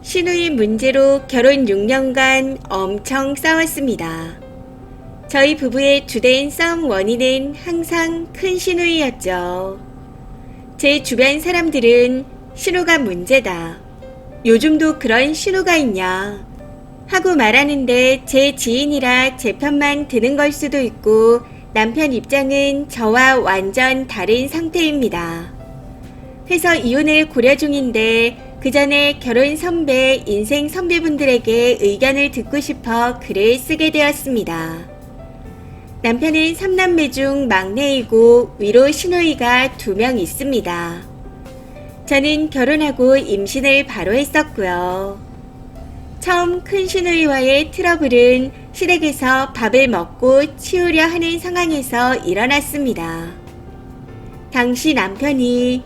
시누이 문제로 결혼 6년간 엄청 싸웠습니다. 저희 부부의 주된 싸움 원인은 항상 큰 시누이였죠. 제 주변 사람들은 신우가 문제다. 요즘도 그런 신우가 있냐 하고 말하는데 제 지인이라 제 편만 드는 걸 수도 있고 남편 입장은 저와 완전 다른 상태입니다. 회사 이혼을 고려 중인데 그 전에 결혼 선배, 인생 선배분들에게 의견을 듣고 싶어 글을 쓰게 되었습니다. 남편은 3남매 중 막내이고 위로 시누이가 2명 있습니다. 저는 결혼하고 임신을 바로 했었고요. 처음 큰 시누이와의 트러블은 시댁에서 밥을 먹고 치우려 하는 상황에서 일어났습니다. 당시 남편이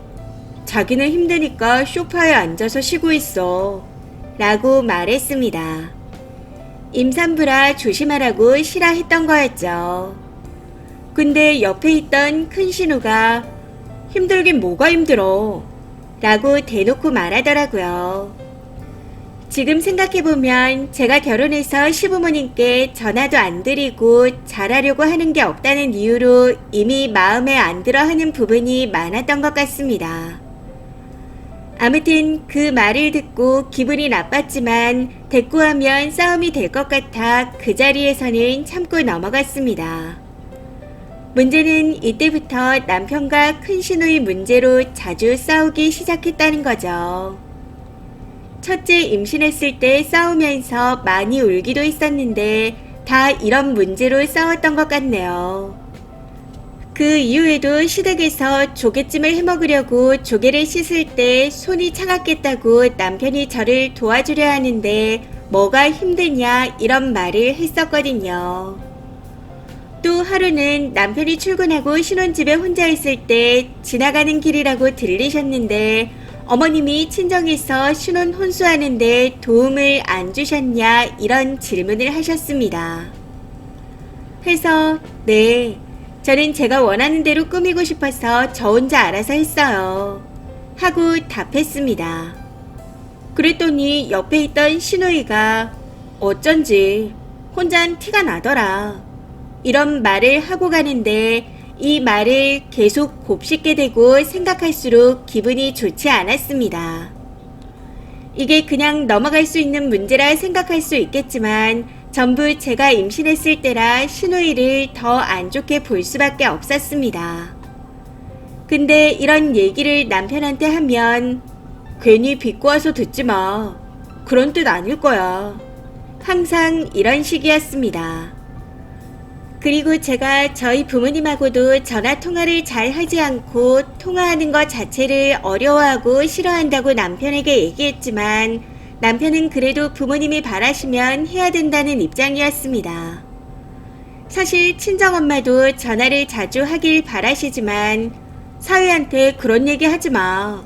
자기는 힘드니까 소파에 앉아서 쉬고 있어 라고 말했습니다. 임산부라 조심하라고 시라 했던 거였죠. 근데 옆에 있던 큰 신우가 힘들긴 뭐가 힘들어 라고 대놓고 말하더라고요. 지금 생각해보면 제가 결혼해서 시부모님께 전화도 안 드리고 잘하려고 하는 게 없다는 이유로 이미 마음에 안 들어 하는 부분이 많았던 것 같습니다. 아무튼 그 말을 듣고 기분이 나빴지만 대꾸하면 싸움이 될 것 같아 그 자리에서는 참고 넘어갔습니다. 문제는 이때부터 남편과 큰 시누이 문제로 자주 싸우기 시작했다는 거죠. 첫째 임신했을 때 싸우면서 많이 울기도 했었는데 다 이런 문제로 싸웠던 것 같네요. 그 이후에도 시댁에서 조개찜을 해먹으려고 조개를 씻을 때 손이 차갑겠다고 남편이 저를 도와주려 하는데 뭐가 힘드냐 이런 말을 했었거든요. 또 하루는 남편이 출근하고 신혼집에 혼자 있을 때 지나가는 길이라고 들리셨는데 어머님이 친정에서 신혼 혼수하는데 도움을 안 주셨냐 이런 질문을 하셨습니다. 해서 네, 저는 제가 원하는 대로 꾸미고 싶어서 저 혼자 알아서 했어요 하고 답했습니다. 그랬더니 옆에 있던 시누이가 어쩐지 혼잔 티가 나더라 이런 말을 하고 가는데 이 말을 계속 곱씹게 되고 생각할수록 기분이 좋지 않았습니다. 이게 그냥 넘어갈 수 있는 문제라 생각할 수 있겠지만 전부 제가 임신했을 때라 시누이를 더 안 좋게 볼 수밖에 없었습니다. 근데 이런 얘기를 남편한테 하면 괜히 비꼬아서 듣지 마. 그런 뜻 아닐 거야. 항상 이런 식이었습니다. 그리고 제가 저희 부모님하고도 전화 통화를 잘 하지 않고 통화하는 것 자체를 어려워하고 싫어한다고 남편에게 얘기했지만 남편은 그래도 부모님이 바라시면 해야 된다는 입장이었습니다. 사실 친정엄마도 전화를 자주 하길 바라시지만 사위한테 그런 얘기 하지 마.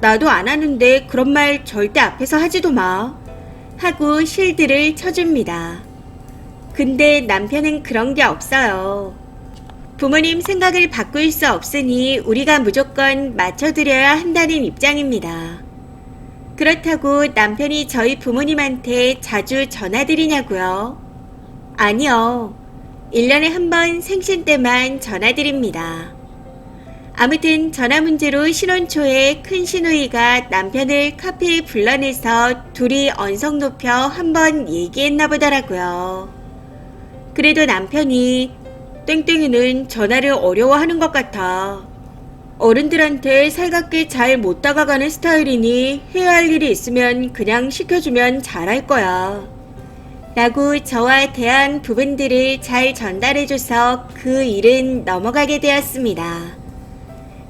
나도 안 하는데 그런 말 절대 앞에서 하지도 마. 하고 실드를 쳐줍니다. 근데 남편은 그런 게 없어요. 부모님 생각을 바꿀 수 없으니 우리가 무조건 맞춰드려야 한다는 입장입니다. 그렇다고 남편이 저희 부모님한테 자주 전화드리냐고요? 아니요. 1년에 한 번 생신 때만 전화드립니다. 아무튼 전화 문제로 신혼 초에 큰 시누이가 남편을 카페에 불러내서 둘이 언성 높여 한번 얘기했나 보더라고요. 그래도 남편이 땡땡이는 전화를 어려워하는 것 같아. 어른들한테 살갑게 잘 못 다가가는 스타일이니 해야 할 일이 있으면 그냥 시켜주면 잘할 거야. 라고 저와 대한 부분들을 잘 전달해줘서 그 일은 넘어가게 되었습니다.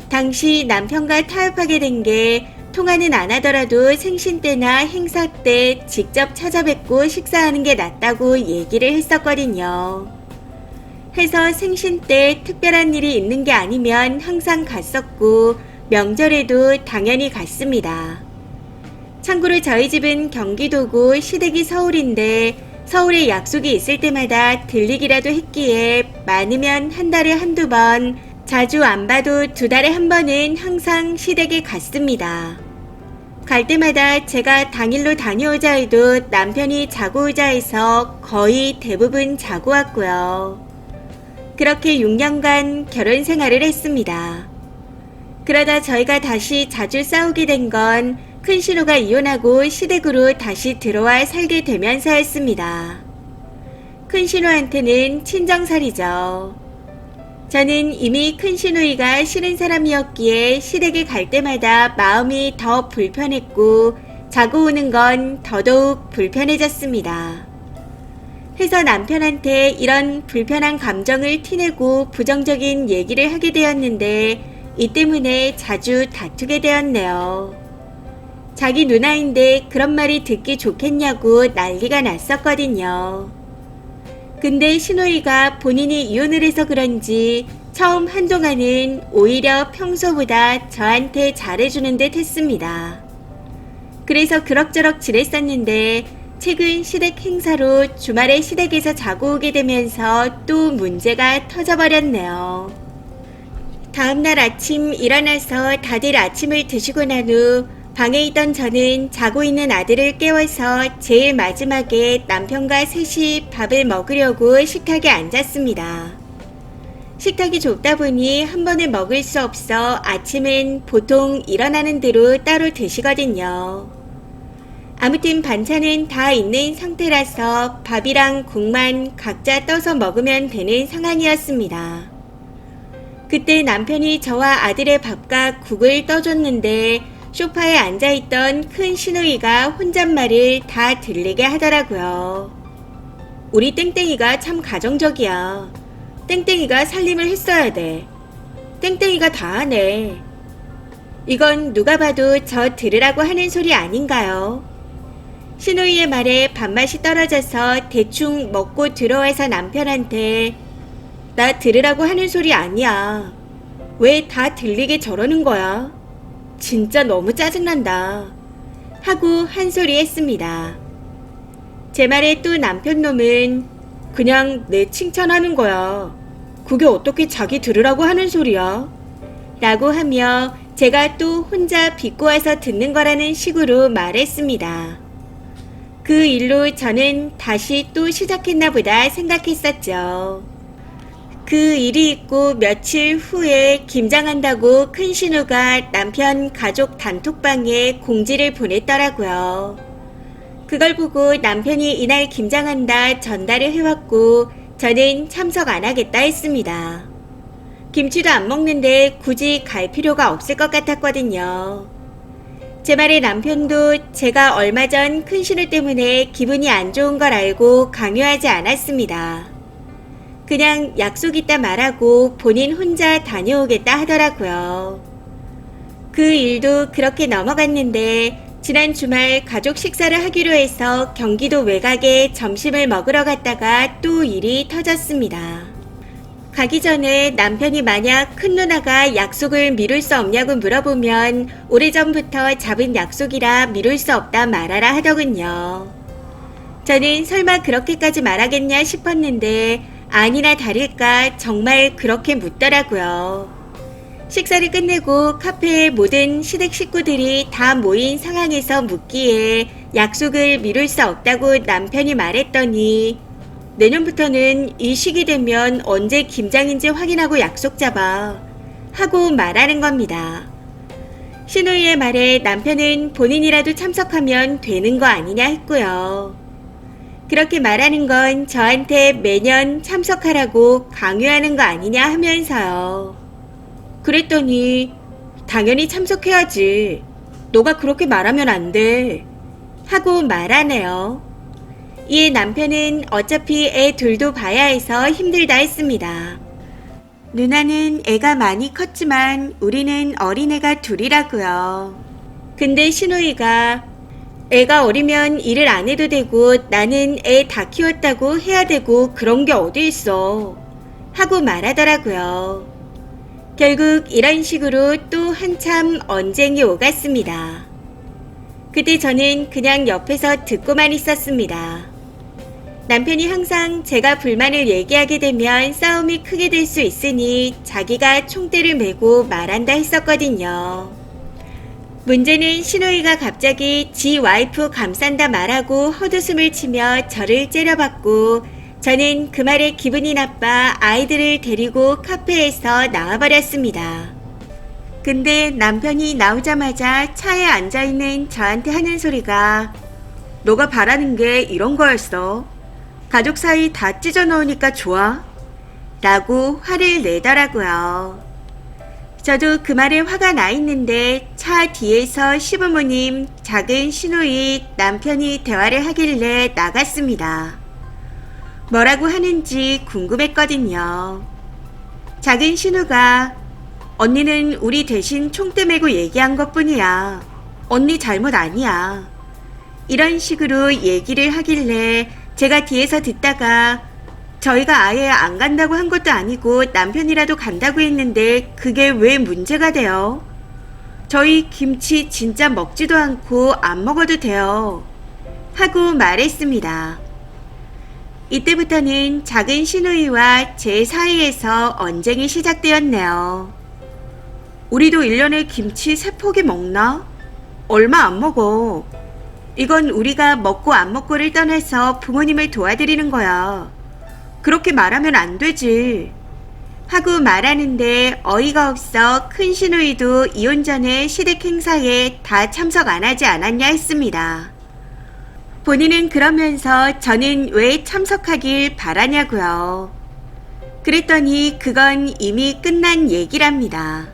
당시 남편과 타협하게 된 게 통화는 안 하더라도 생신 때나 행사 때 직접 찾아뵙고 식사하는 게 낫다고 얘기를 했었거든요. 해서 생신 때 특별한 일이 있는 게 아니면 항상 갔었고 명절에도 당연히 갔습니다. 참고로 저희 집은 경기도고 시댁이 서울인데 서울에 약속이 있을 때마다 들리기라도 했기에 많으면 한 달에 한두 번, 자주 안 봐도 2달에 한 번은 항상 시댁에 갔습니다. 갈 때마다 제가 당일로 다녀오자 해도 남편이 자고 오자 해서 거의 대부분 자고 왔고요. 그렇게 6년간 결혼 생활을 했습니다. 그러다 저희가 다시 자주 싸우게 된 건 큰 신우가 이혼하고 시댁으로 다시 들어와 살게 되면서였습니다. 큰 신우한테는 친정살이죠. 저는 이미 큰 시누이가 싫은 사람이었기에 시댁에 갈 때마다 마음이 더 불편했고 자고 오는 건 더더욱 불편해졌습니다. 해서 남편한테 이런 불편한 감정을 티내고 부정적인 얘기를 하게 되었는데 이 때문에 자주 다투게 되었네요. 자기 누나인데 그런 말이 듣기 좋겠냐고 난리가 났었거든요. 근데 시누이가 본인이 이혼을 해서 그런지 처음 한동안은 오히려 평소보다 저한테 잘해주는 듯 했습니다. 그래서 그럭저럭 지냈었는데 최근 시댁 행사로 주말에 시댁에서 자고 오게 되면서 또 문제가 터져버렸네요. 다음날 아침 일어나서 다들 아침을 드시고 난 후 방에 있던 저는 자고 있는 아들을 깨워서 제일 마지막에 남편과 셋이 밥을 먹으려고 식탁에 앉았습니다. 식탁이 좁다 보니 한 번에 먹을 수 없어 아침은 보통 일어나는 대로 따로 드시거든요. 아무튼 반찬은 다 있는 상태라서 밥이랑 국만 각자 떠서 먹으면 되는 상황이었습니다. 그때 남편이 저와 아들의 밥과 국을 떠줬는데 소파에 앉아있던 큰 시누이가 혼잣말을 다 들리게 하더라고요. 우리 땡땡이가 참 가정적이야. 땡땡이가 살림을 했어야 돼. 땡땡이가 다 하네. 이건 누가 봐도 저 들으라고 하는 소리 아닌가요? 시누이의 말에 밥맛이 떨어져서 대충 먹고 들어와서 남편한테 나 들으라고 하는 소리 아니야. 왜 다 들리게 저러는 거야? 진짜 너무 짜증난다. 하고 한 소리 했습니다. 제 말에 또 남편 놈은 그냥 내 칭찬하는 거야. 그게 어떻게 자기 들으라고 하는 소리야? 라고 하며 제가 또 혼자 비꼬아서 듣는 거라는 식으로 말했습니다. 그 일로 저는 다시 또 시작했나 보다 생각했었죠. 그 일이 있고 며칠 후에 김장한다고 큰 신우가 남편 가족 단톡방에 공지를 보냈더라고요. 그걸 보고 남편이 이날 김장한다 전달을 해왔고 저는 참석 안 하겠다 했습니다. 김치도 안 먹는데 굳이 갈 필요가 없을 것 같았거든요. 제 말에 남편도 제가 얼마 전 큰 신우 때문에 기분이 안 좋은 걸 알고 강요하지 않았습니다. 그냥 약속 있다 말하고 본인 혼자 다녀오겠다 하더라고요. 그 일도 그렇게 넘어갔는데 지난 주말 가족 식사를 하기로 해서 경기도 외곽에 점심을 먹으러 갔다가 또 일이 터졌습니다. 가기 전에 남편이 만약 큰 누나가 약속을 미룰 수 없냐고 물어보면 오래전부터 잡은 약속이라 미룰 수 없다 말하라 하더군요. 저는 설마 그렇게까지 말하겠냐 싶었는데 아니나 다를까 정말 그렇게 묻더라고요. 식사를 끝내고 카페에 모든 시댁 식구들이 다 모인 상황에서 묻기에 약속을 미룰 수 없다고 남편이 말했더니 내년부터는 이 시기 되면 언제 김장인지 확인하고 약속 잡아 하고 말하는 겁니다. 시누이의 말에 남편은 본인이라도 참석하면 되는 거 아니냐 했고요. 그렇게 말하는 건 저한테 매년 참석하라고 강요하는 거 아니냐 하면서요. 그랬더니 당연히 참석해야지. 너가 그렇게 말하면 안 돼. 하고 말하네요. 이에 남편은 어차피 애 둘도 봐야 해서 힘들다 했습니다. 누나는 애가 많이 컸지만 우리는 어린애가 둘이라고요. 근데 시누이가 애가 어리면 일을 안 해도 되고 나는 애 다 키웠다고 해야 되고 그런 게 어디 있어 하고 말하더라고요. 결국 이런 식으로 또 한참 언쟁이 오갔습니다. 그때 저는 그냥 옆에서 듣고만 있었습니다. 남편이 항상 제가 불만을 얘기하게 되면 싸움이 크게 될 수 있으니 자기가 총대를 메고 말한다 했었거든요. 문제는 신우이가 갑자기 지 와이프 감싼다 말하고 헛웃음을 치며 저를 째려봤고 저는 그 말에 기분이 나빠 아이들을 데리고 카페에서 나와버렸습니다. 근데 남편이 나오자마자 차에 앉아있는 저한테 하는 소리가 너가 바라는 게 이런 거였어. 가족 사이 다 찢어 넣으니까 좋아. 라고 화를 내더라고요. 저도 그 말에 화가 나 있는데 차 뒤에서 시부모님, 작은 신우이, 남편이 대화를 하길래 나갔습니다. 뭐라고 하는지 궁금했거든요. 작은 신우가 언니는 우리 대신 총대 메고 얘기한 것뿐이야. 언니 잘못 아니야. 이런 식으로 얘기를 하길래 제가 뒤에서 듣다가 저희가 아예 안 간다고 한 것도 아니고 남편이라도 간다고 했는데 그게 왜 문제가 돼요? 저희 김치 진짜 먹지도 않고 안 먹어도 돼요. 하고 말했습니다. 이때부터는 작은 신우이와 제 사이에서 언쟁이 시작되었네요. 우리도 1년에 김치 3포기 먹나? 얼마 안 먹어. 이건 우리가 먹고 안 먹고를 떠나서 부모님을 도와드리는 거야. 그렇게 말하면 안 되지. 하고 말하는데 어이가 없어 큰 신우이도 이혼 전에 시댁 행사에 다 참석 안 하지 않았냐 했습니다. 본인은 그러면서 저는 왜 참석하길 바라냐고요. 그랬더니 그건 이미 끝난 얘기랍니다.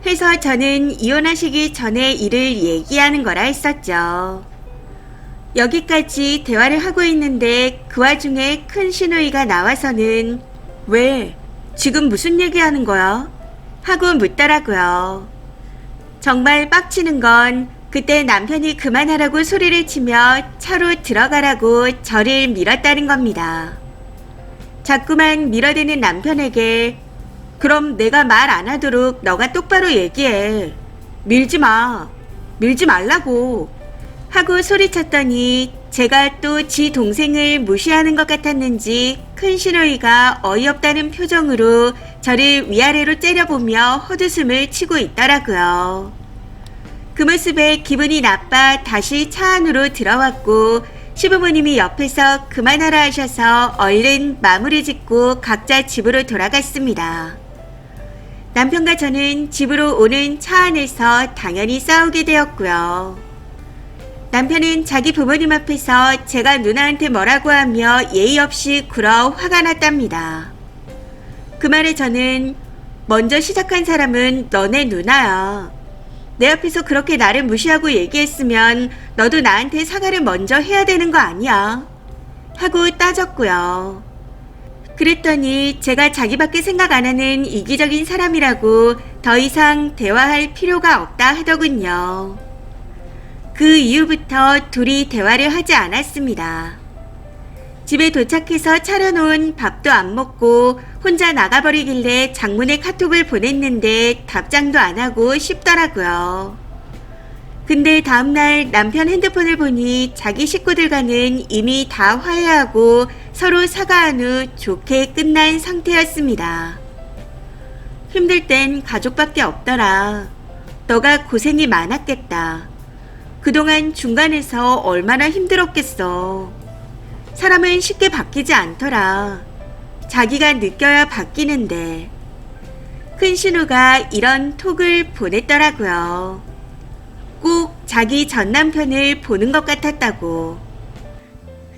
해서 저는 이혼하시기 전에 일을 얘기하는 거라 했었죠. 여기까지 대화를 하고 있는데 그 와중에 큰 신우이가 나와서는 왜? 지금 무슨 얘기하는 거야? 하고 묻더라고요. 정말 빡치는 건 그때 남편이 그만하라고 소리를 치며 차로 들어가라고 저를 밀었다는 겁니다. 자꾸만 밀어대는 남편에게 그럼 내가 말 안 하도록 너가 똑바로 얘기해. 밀지 마. 밀지 말라고. 하고 소리쳤더니 제가 또 지 동생을 무시하는 것 같았는지 큰 신우이가 어이없다는 표정으로 저를 위아래로 째려보며 헛웃음을 치고 있더라고요. 그 모습에 기분이 나빠 다시 차 안으로 들어왔고 시부모님이 옆에서 그만하라 하셔서 얼른 마무리 짓고 각자 집으로 돌아갔습니다. 남편과 저는 집으로 오는 차 안에서 당연히 싸우게 되었고요. 남편은 자기 부모님 앞에서 제가 누나한테 뭐라고 하며 예의 없이 굴어 화가 났답니다. 그 말에 저는 먼저 시작한 사람은 너네 누나야. 내 앞에서 그렇게 나를 무시하고 얘기했으면 너도 나한테 사과를 먼저 해야 되는 거 아니야? 하고 따졌고요. 그랬더니 제가 자기밖에 생각 안 하는 이기적인 사람이라고 더 이상 대화할 필요가 없다 하더군요. 그 이후부터 둘이 대화를 하지 않았습니다. 집에 도착해서 차려놓은 밥도 안 먹고 혼자 나가버리길래 장문에 카톡을 보냈는데 답장도 안 하고 쉽더라고요. 근데 다음날 남편 핸드폰을 보니 자기 식구들과는 이미 다 화해하고 서로 사과한 후 좋게 끝난 상태였습니다. 힘들 땐 가족밖에 없더라. 너가 고생이 많았겠다. 그동안 중간에서 얼마나 힘들었겠어. 사람은 쉽게 바뀌지 않더라. 자기가 느껴야 바뀌는데. 큰 신우가 이런 톡을 보냈더라고요. 꼭 자기 전 남편을 보는 것 같았다고.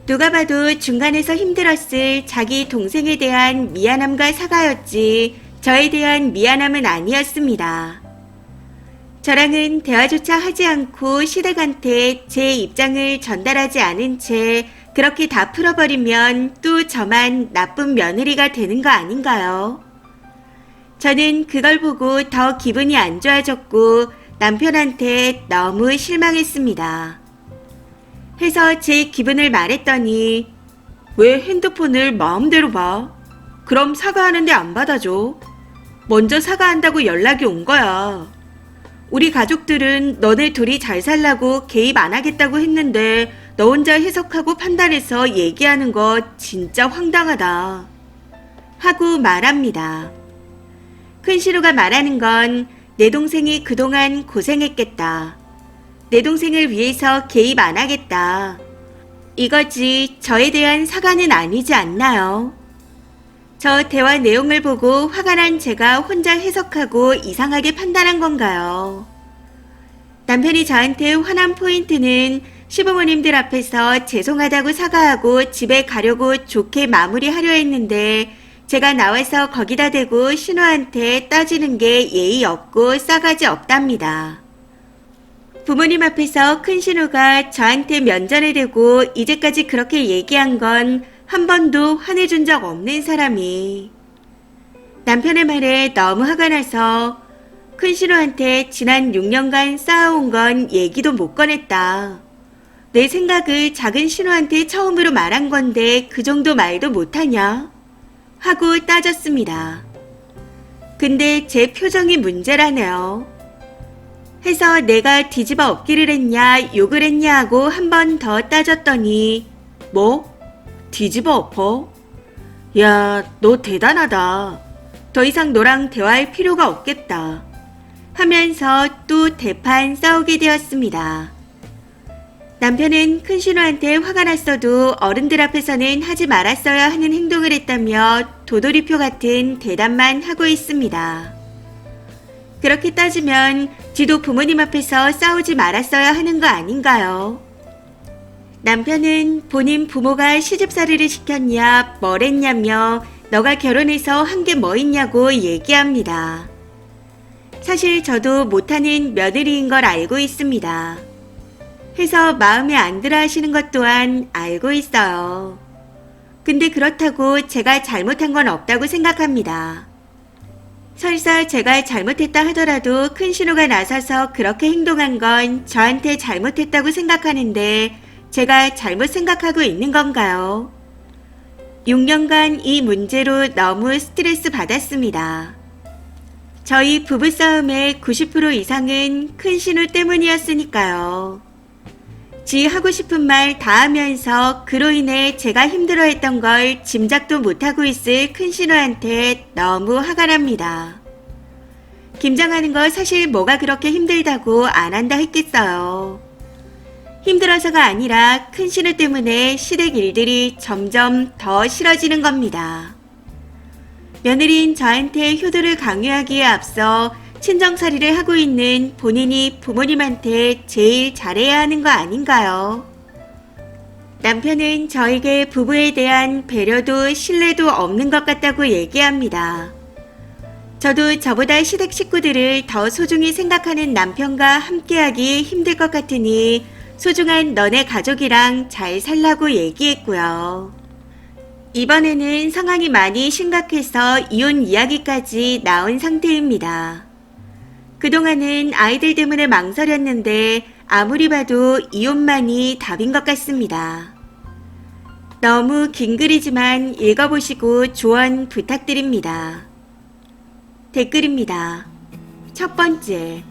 누가 봐도 중간에서 힘들었을 자기 동생에 대한 미안함과 사과였지 저에 대한 미안함은 아니었습니다. 저랑은 대화조차 하지 않고 시댁한테 제 입장을 전달하지 않은 채 그렇게 다 풀어버리면 또 저만 나쁜 며느리가 되는 거 아닌가요? 저는 그걸 보고 더 기분이 안 좋아졌고 남편한테 너무 실망했습니다. 해서 제 기분을 말했더니 왜 핸드폰을 마음대로 봐? 그럼 사과하는데 안 받아줘. 먼저 사과한다고 연락이 온 거야. 우리 가족들은 너네 둘이 잘 살라고 개입 안 하겠다고 했는데 너 혼자 해석하고 판단해서 얘기하는 거 진짜 황당하다. 하고 말합니다. 큰 신우가 말하는 건 내 동생이 그동안 고생했겠다. 내 동생을 위해서 개입 안 하겠다. 이거지 저에 대한 사과는 아니지 않나요? 저 대화 내용을 보고 화가 난 제가 혼자 해석하고 이상하게 판단한 건가요? 남편이 저한테 화난 포인트는 시부모님들 앞에서 죄송하다고 사과하고 집에 가려고 좋게 마무리하려 했는데 제가 나와서 거기다 대고 신우한테 따지는 게 예의 없고 싸가지 없답니다. 부모님 앞에서 큰 신우가 저한테 면전에 대고 이제까지 그렇게 얘기한 건 한 번도 화내준 적 없는 사람이 남편의 말에 너무 화가 나서 큰 신우한테 지난 6년간 쌓아온 건 얘기도 못 꺼냈다. 내 생각을 작은 신우한테 처음으로 말한 건데 그 정도 말도 못하냐? 하고 따졌습니다. 근데 제 표정이 문제라네요. 해서 내가 뒤집어 엎기를 했냐 욕을 했냐 하고 한 번 더 따졌더니 뭐? 뒤집어 엎어? 야, 너 대단하다. 더 이상 너랑 대화할 필요가 없겠다. 하면서 또 대판 싸우게 되었습니다. 남편은 큰 신우한테 화가 났어도 어른들 앞에서는 하지 말았어야 하는 행동을 했다며 도돌이표 같은 대답만 하고 있습니다. 그렇게 따지면 지도 부모님 앞에서 싸우지 말았어야 하는 거 아닌가요? 남편은 본인 부모가 시집살이를 시켰냐 뭘 했냐며 너가 결혼해서 한 게 뭐 있냐고 얘기합니다. 사실 저도 못하는 며느리인 걸 알고 있습니다. 해서 마음에 안 들어 하시는 것 또한 알고 있어요. 근데 그렇다고 제가 잘못한 건 없다고 생각합니다. 설사 제가 잘못했다 하더라도 큰 신우가 나서서 그렇게 행동한 건 저한테 잘못했다고 생각하는데 제가 잘못 생각하고 있는 건가요? 6년간 이 문제로 너무 스트레스 받았습니다. 저희 부부싸움의 90% 이상은 큰 신우 때문이었으니까요. 지 하고 싶은 말 다 하면서 그로 인해 제가 힘들어했던 걸 짐작도 못하고 있을 큰 신우한테 너무 화가 납니다. 김장하는 거 사실 뭐가 그렇게 힘들다고 안 한다 했겠어요. 힘들어서가 아니라 큰 신우 때문에 시댁 일들이 점점 더 싫어지는 겁니다. 며느리인 저한테 효도를 강요하기에 앞서 친정살이를 하고 있는 본인이 부모님한테 제일 잘해야 하는 거 아닌가요? 남편은 저에게 부부에 대한 배려도 신뢰도 없는 것 같다고 얘기합니다. 저도 저보다 시댁 식구들을 더 소중히 생각하는 남편과 함께하기 힘들 것 같으니 소중한 너네 가족이랑 잘 살라고 얘기했고요. 이번에는 상황이 많이 심각해서 이혼 이야기까지 나온 상태입니다. 그동안은 아이들 때문에 망설였는데 아무리 봐도 이혼만이 답인 것 같습니다. 너무 긴 글이지만 읽어보시고 조언 부탁드립니다. 댓글입니다. 첫 번째,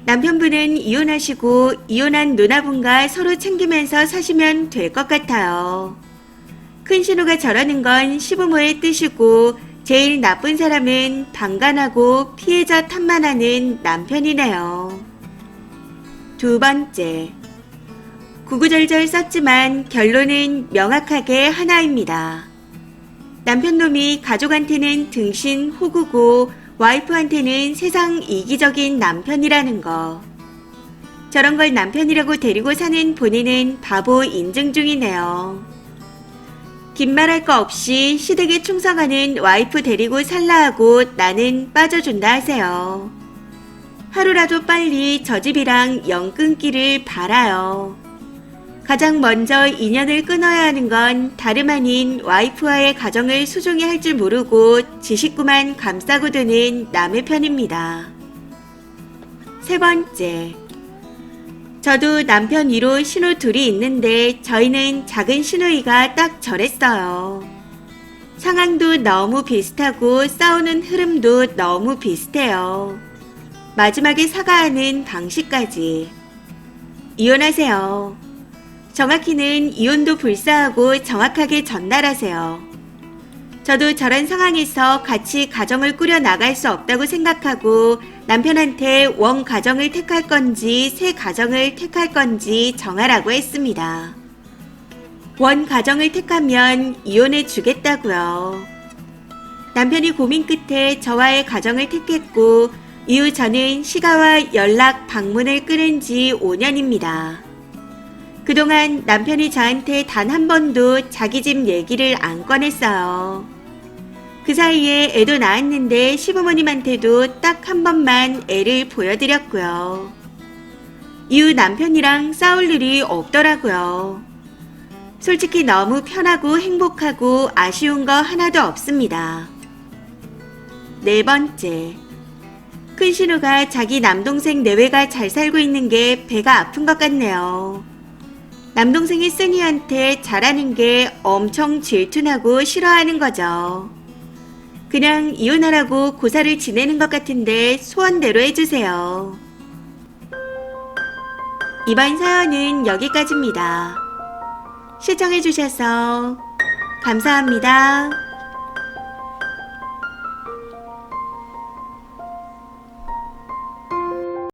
남편분은 이혼하시고 이혼한 누나분과 서로 챙기면서 사시면 될 것 같아요. 큰 신우가 저러는 건 시부모의 뜻이고 제일 나쁜 사람은 방관하고 피해자 탓만 하는 남편이네요. 두 번째, 구구절절 썼지만 결론은 명확하게 하나입니다. 남편놈이 가족한테는 등신 호구고 와이프한테는 세상 이기적인 남편이라는 거. 저런 걸 남편이라고 데리고 사는 본인은 바보 인증 중이네요. 긴 말할 거 없이 시댁에 충성하는 와이프 데리고 살라 하고 나는 빠져준다 하세요. 하루라도 빨리 저 집이랑 영 끊기를 바라요. 가장 먼저 인연을 끊어야 하는 건 다름 아닌 와이프와의 가정을 소중히 할 줄 모르고 지 식구만 감싸고 드는 남의 편입니다. 세 번째, 저도 남편 위로 신우 둘이 있는데 저희는 작은 신우이가 딱 저랬어요. 상황도 너무 비슷하고 싸우는 흐름도 너무 비슷해요. 마지막에 사과하는 방식까지. 이혼하세요. 정확히는 이혼도 불사하고 정확하게 전달하세요. 저도 저런 상황에서 같이 가정을 꾸려 나갈 수 없다고 생각하고 남편한테 원 가정을 택할 건지 새 가정을 택할 건지 정하라고 했습니다. 원 가정을 택하면 이혼해 주겠다고요. 남편이 고민 끝에 저와의 가정을 택했고 이후 저는 시가와 연락 방문을 끊은 지 5년입니다. 그동안 남편이 저한테 단 한 번도 자기 집 얘기를 안 꺼냈어요. 그 사이에 애도 낳았는데 시부모님한테도 딱 한 번만 애를 보여드렸고요. 이후 남편이랑 싸울 일이 없더라고요. 솔직히 너무 편하고 행복하고 아쉬운 거 하나도 없습니다. 네 번째, 큰 신우가 자기 남동생 내외가 잘 살고 있는 게 배가 아픈 것 같네요. 남동생이 쓰니한테 잘하는 게 엄청 질투나고 싫어하는 거죠. 그냥 이혼하라고 고사를 지내는 것 같은데 소원대로 해주세요. 이번 사연은 여기까지입니다. 시청해주셔서 감사합니다.